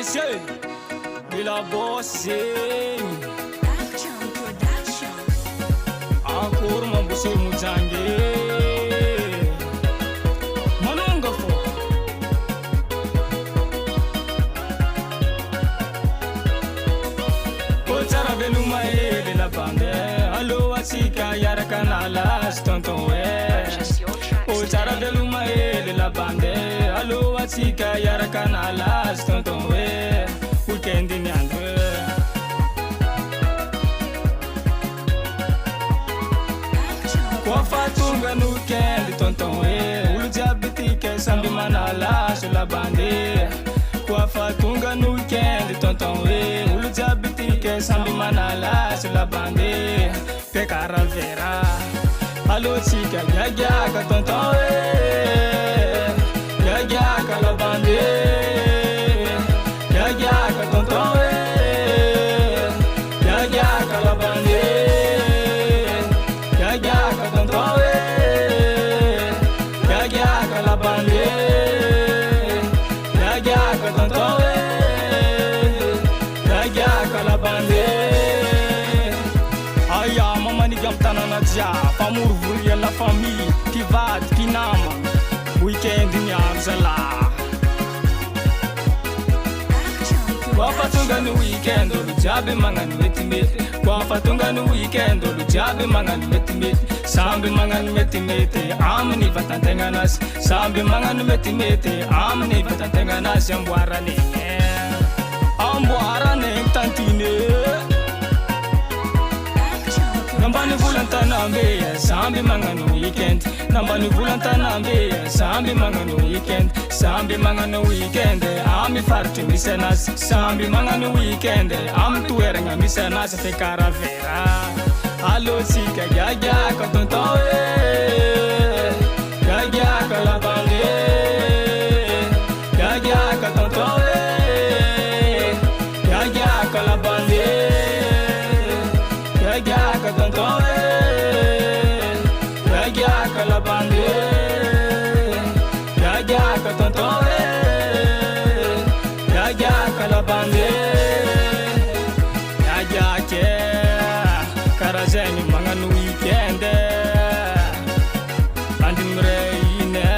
Special Bila Bossing Action Production. Akur Mabusir Mujange Manunga fo Kochara Beluma Ele la bande Alo Asika Yarakana Las Tonton Purchase your tracks Kochara today. Beluma Ele la bande Alo Asika Yarakana Las Tonton Weekend in Yandre Action Kwa fatunga no weekend tonton Ulu jabiti ke sambi manala sur la bande Kwa fatunga no weekend tonton Ulu jabiti ke sambi manala sur la bande Pe caravera Allo chica gya ka tonton Gya ka la bande Gya ka tonton Gya ka la bande Gya ka tonton Gya ka la bande Gya ka tonton Gya ka la bande Aya mama ni gamtana na dia Famur vuri la famille Kivat kinama Weekend ni amzala Action Kwa fatunga ni weekend olu jabe mangani metimete Kwa fatunga ni weekend olu jabe mangani metimete Sambi mangani metimete amni vatantenga nas Sambi mangani metimete amni vatantenga nas Ambwara nenge Ambwara neng tantine Nambani vulantana mbe Sambi mangani weekend Nambani vulantana mbe Sambi mangani weekend Sambi mangani weekend Ami farti misenas Sambi mangani weekend Am tuerenga misenas Fe caravera Allo chica gya ka tonton Gya ka la bande Gya ka tonton Gya ka la bande Gya ka tonton Gya ka la bande Gya ka tonton Gya ka la bande Gya ke Karazeni mangan weekend Andimre ine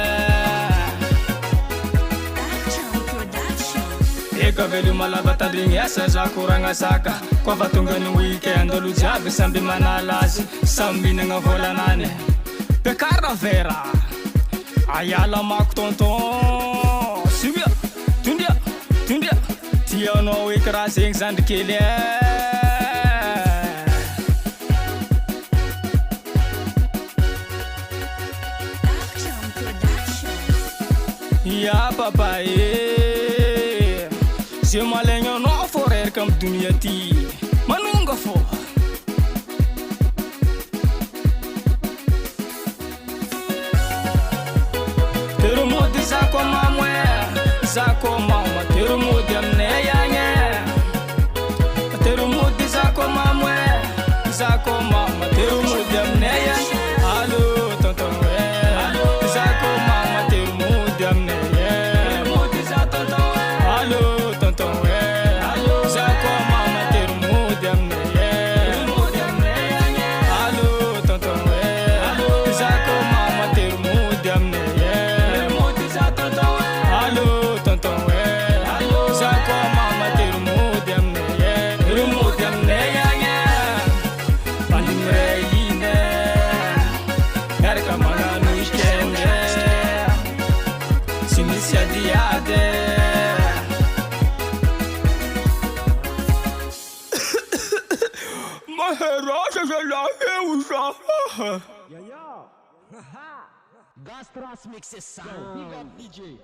Action Production. Eka velu malabata dringesa za kuranga saka Kwa fatunga ni weekend olu jabe sambi manalasi Sambi nga volanane Pe caravera Ayala mak tonton Subia Tundia Tia no wikra sing sand kele Action Production. Ya papa Se malenyo no forer kam dunia ti Manunga fo Teru modi zako mamwe Zako mama Teru modi amne yange Teru modi zako mamwe Zako mama Teru modi amne yange Allo tonton Zako mama Teru modi amne Allo tonton Zako mama Teru modi amne Allo tonton Zako mama Teru modi amne Allo tonton Zako mama Teru modi amne Pandimre ine Erka mana nuishkende Sinisia diade Maheraja jalahe usha Yo, yo. Gastras mixes sound. Big up DJ.